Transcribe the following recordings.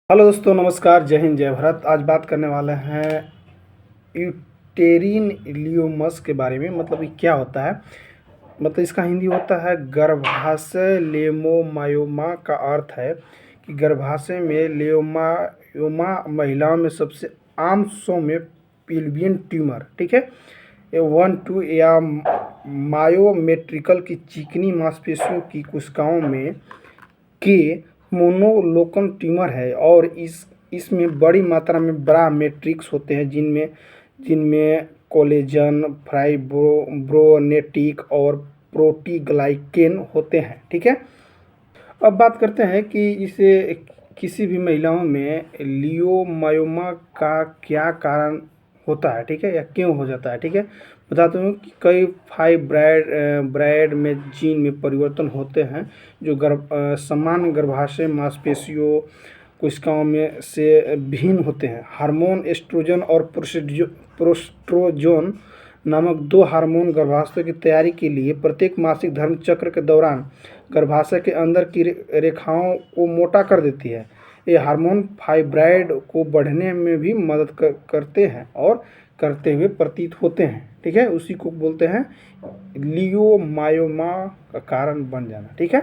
Hello दोस्तों, नमस्कार, जय हिंद, जय भारत। आज बात करने वाले हैं यूटेरिन इलियोमस के बारे में। मतलब ये क्या होता है? मतलब इसका हिंदी होता है गर्भाशय लेमोमायोमा। का अर्थ है कि गर्भाशय में लेयोमा महिलाओं में सबसे आम सौम्य पिल्वियन ट्यूमर, ठीक है, ये 1-2 या मायोमेट्रिकल की चिकनी मांसपेशियों की कोशिकाओं में के मोनोलोकल ट्यूमर है। और इसमें बड़ी मात्रा में बड़ा मैट्रिक्स होते हैं जिनमें जिनमें कोलेजन, फाइब्रोनेक्टिन और प्रोटीग्लाइकेन होते हैं, ठीक है। अब बात करते हैं कि इसे किसी भी महिलाओं में लियोमायोमा का क्या कारण होता है, ठीक है, या क्यों हो जाता है, ठीक है। बताता हूँ कि कई फाइब्राइड में जीन में परिवर्तन होते हैं जो समान गर्भाशय मांसपेशियों कोशिकाओं में से भिन्न होते हैं। हार्मोन एस्ट्रोजन और प्रोस्ट्रोजोन नामक दो हार्मोन गर्भाशय की तैयारी के लिए प्रत्येक मासिक धर्म चक्र के दौरान गर्भाशय के अंदर की रेखाओं को मोटा कर देती है। ये हार्मोन फाइब्राइड को बढ़ने में भी मदद करते हैं और करते हुए प्रतीत होते हैं, ठीक है। उसी को बोलते हैं लियोमायोमा का कारण बन जाना, ठीक है।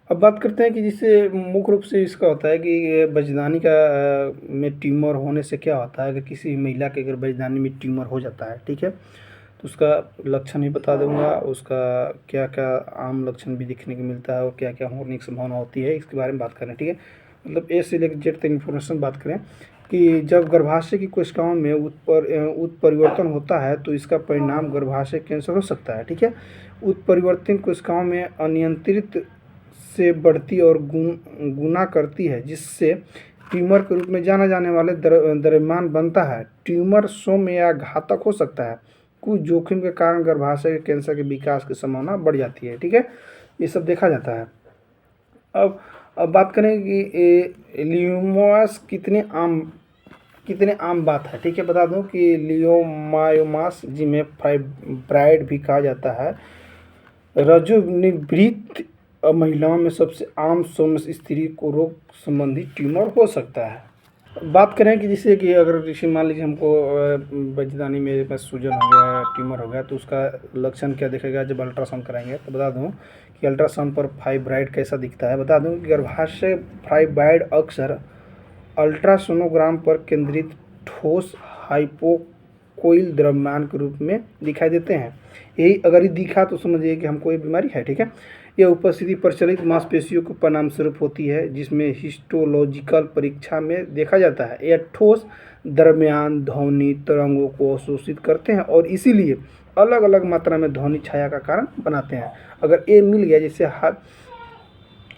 अब बात करते हैं कि जिससे मुख्य रूप से इसका होता है कि बजदानी का में ट्यूमर होने से क्या होता है। अगर किसी महिला के अगर बजदानी में ट्यूमर हो जाता है, ठीक है, तो उसका लक्षण भी बता दूंगा, उसका क्या क्या आम लक्षण भी दिखने को मिलता है और क्या क्या होने की संभावना होती है, इसके बारे में बात करें, ठीक है। मतलब ए से लेकर जेड तक इन्फॉर्मेशन बात करें कि जब गर्भाशय की कोशिकाओं में उत्परिवर्तन होता है तो इसका परिणाम गर्भाशय कैंसर हो सकता है, ठीक है। उत्परिवर्तन कोशिकाओं में अनियंत्रित से बढ़ती और गुना करती है जिससे ट्यूमर के रूप में जाना जाने वाले द्रव्यमान बनता है। ट्यूमर सौम्य या घातक हो सकता है। कुछ जोखिम के कारण गर्भाशय के कैंसर के विकास की संभावना बढ़ जाती है, ठीक है। ये सब देखा जाता है। अब बात करें कि लियोमास कितने आम बात है, ठीक है। बता दूं कि लियोमायोमास जिन्हें फाइब्राइड भी कहा जाता है रजोनिवृत्त महिलाओं में सबसे आम सौम्य स्त्री को रोग संबंधी ट्यूमर हो सकता है। बात करें कि जैसे कि अगर जैसे मान लीजिए हमको बजदानी में सूजन हो गया, ट्यूमर हो गया, तो उसका लक्षण क्या दिखेगा जब अल्ट्रासाउंड कराएंगे। तो बता दूं कि अल्ट्रासाउंड पर फाइब्राइड कैसा दिखता है। बता दूं कि गर्भाशय फाइब्राइड अक्सर अल्ट्रासोनोग्राम पर केंद्रित ठोस हाइपोकोइल द्रव्यमान के रूप में दिखाई देते हैं। यही अगर ये दिखा तो समझिए कि हमको ये बीमारी है, ठीक है। यह उपस्थिति प्रचलित मांसपेशियों के परिणामस्वरूप होती है जिसमें हिस्टोलॉजिकल परीक्षा में देखा जाता है। यह ठोस दरमियान ध्वनि तरंगों को अवशोषित करते हैं और इसीलिए अलग अलग मात्रा में ध्वनि छाया का कारण बनाते हैं। अगर ये मिल गया जैसे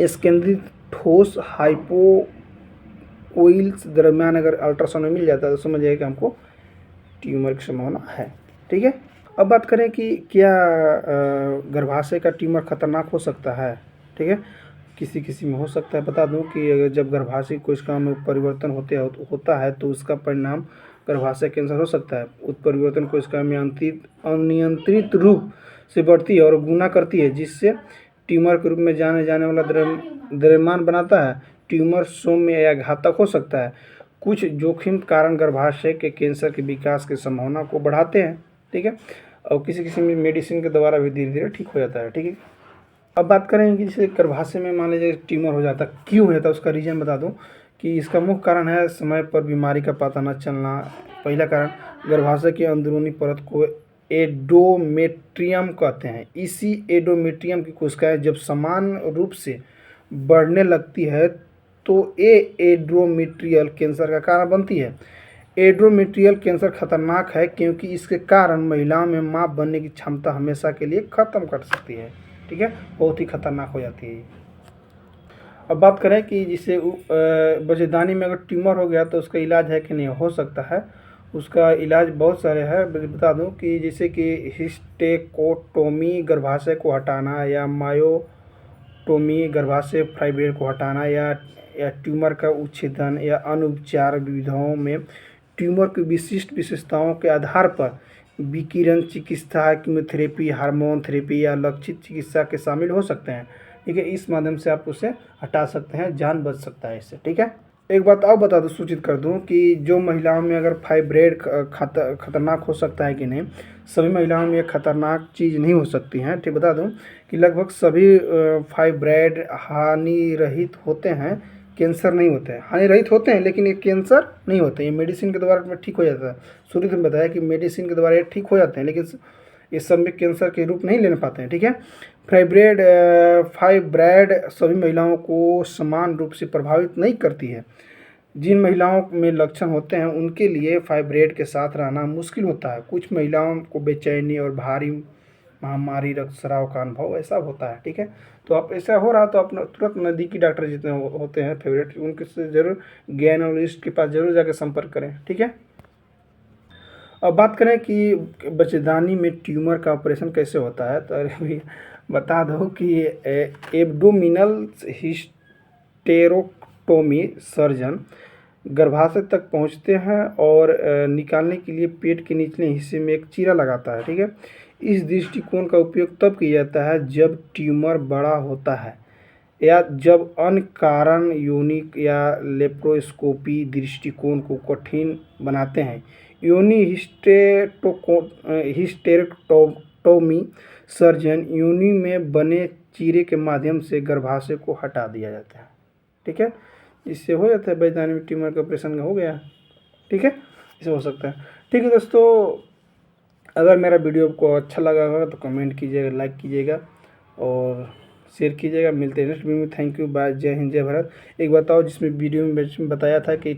स्केंद्रित ठोस हाइपोकोइल्स दरमियान अगर अल्ट्रासाउंड में मिल जाता है तो समझिए कि हमको ट्यूमर की संभावना है, ठीक है। अब बात करें कि क्या गर्भाशय का ट्यूमर खतरनाक हो सकता है, ठीक है। किसी किसी में हो सकता है। बता दूं कि अगर जब गर्भाशय कोशिकाओं में परिवर्तन होता है तो उसका परिणाम गर्भाशय कैंसर हो सकता है। उत्परिवर्तन कोशिका में अनियंत्रित रूप से बढ़ती है और गुना करती है जिससे ट्यूमर के रूप में जाने जाने वाला द्रव्यमान बनाता है। ट्यूमर सौम्य या घातक हो सकता है। कुछ जोखिम कारण गर्भाशय के कैंसर के विकास की संभावना को बढ़ाते हैं, ठीक है। और किसी किसी में मेडिसिन के द्वारा भी धीरे धीरे ठीक हो जाता है, ठीक है। अब बात करें कि जैसे गर्भाशय में मान लीजिए ट्यूमर हो जाता है, क्यों हो जाता है, उसका रीज़न बता दूं कि इसका मुख्य कारण है समय पर बीमारी का पता न चलना। पहला कारण गर्भाशय की अंदरूनी परत को एंडोमेट्रियम कहते हैं। इसी एंडोमेट्रियम की कोशिकाएं जब समान रूप से बढ़ने लगती है तो ये एंडोमेट्रियल कैंसर का कारण बनती है। एंडोमेट्रियल कैंसर खतरनाक है क्योंकि इसके कारण महिलाओं में मां बनने की क्षमता हमेशा के लिए खत्म कर सकती है, ठीक है। बहुत ही खतरनाक हो जाती है। अब बात करें कि जिसे बच्चेदानी में अगर ट्यूमर हो गया तो उसका इलाज है कि नहीं, हो सकता है। उसका इलाज बहुत सारे हैं। बता दूं कि जैसे कि हिस्टेकोटोमी गर्भाशय को हटाना या मायोटोमी गर्भाशय फाइब्राइड को हटाना या ट्यूमर का उच्छेदन या अन्य उपचार विधियों में ट्यूमर की विशिष्ट विशेषताओं के आधार पर विकिरण चिकित्सा, कीमोथेरेपी, हार्मोन थेरेपी या लक्षित चिकित्सा के शामिल हो सकते हैं, ठीक है। इस माध्यम से आप उसे हटा सकते हैं, जान बच सकता है इससे, ठीक है। एक बात और बता दूँ, सूचित कर दूँ कि जो महिलाओं में अगर फाइब्रेड खतरनाक हो सकता है कि नहीं, सभी महिलाओं में ये खतरनाक चीज़ नहीं हो सकती हैं। ठीक, बता दूँ कि लगभग सभी फाइब्रेड हानि रहित होते हैं, कैंसर नहीं होते हैं। हानि रहित होते हैं लेकिन ये कैंसर नहीं होते, ये मेडिसिन के द्वारा में ठीक हो जाता है। शुरू में बताया कि मेडिसिन के द्वारा ये ठीक हो जाते हैं, लेकिन इस सब में कैंसर के रूप नहीं लेने पाते हैं। ठीक है, फाइब्रेड सभी महिलाओं को समान रूप से प्रभावित नहीं करती है। जिन महिलाओं में लक्षण होते हैं उनके लिए फाइब्रेड के साथ रहना मुश्किल होता है। कुछ महिलाओं को बेचैनी और भारी महामारी रक्तस्राव का अनुभव ऐसा होता है। ठीक है, तो आप ऐसा हो रहा तो अपना तुरंत नज़दीकी डॉक्टर जितने होते हैं फेवरेट, उनके से जरूर गायनेकोलॉजिस्ट के पास जरूर जाकर संपर्क करें। ठीक है, अब बात करें कि बच्चेदानी में ट्यूमर का ऑपरेशन कैसे होता है, तो अभी बता दो कि एब्डोमिनल हिस्टेरोटोमी सर्जन गर्भाशय तक पहुंचते हैं और निकालने के लिए पेट के निचले हिस्से में एक चीरा लगाता है। ठीक है, इस दृष्टिकोण का उपयोग तब किया जाता है जब ट्यूमर बड़ा होता है या जब अन्य कारण योनि या लेप्रोस्कोपी दृष्टिकोण को कठिन बनाते हैं। योनि हिस्टेरेक्टोमी सर्जन योनि में बने चीरे के माध्यम से गर्भाशय को हटा दिया जाता है। ठीक है, इससे हो जाता है बच्चेदानी में ट्यूमर का ऑपरेशन हो गया। ठीक है, इसे हो सकता है। ठीक है दोस्तों, अगर मेरा वीडियो आपको अच्छा लगा होगा तो कमेंट कीजिएगा, लाइक कीजिएगा और शेयर कीजिएगा। मिलते हैं नेक्स्ट वीडियो में। थैंक यू, बाय, जय हिंद, जय भारत। एक बताओ, जिसमें वीडियो में बताया था कि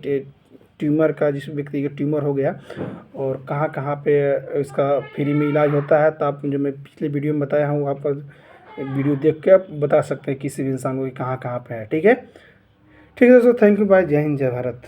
ट्यूमर का, जिस व्यक्ति का ट्यूमर हो गया और कहाँ कहाँ पे इसका फ्री में इलाज होता है, तो आप जो मैं पिछले वीडियो में बताया हूँ वहाँ पर वीडियो देख के आप बता सकते हैं किसी भी इंसान को कि कहाँ कहाँ पे है। ठीक है, ठीक है दोस्तों, थैंक यू, बाय, जय हिंद, जय भारत।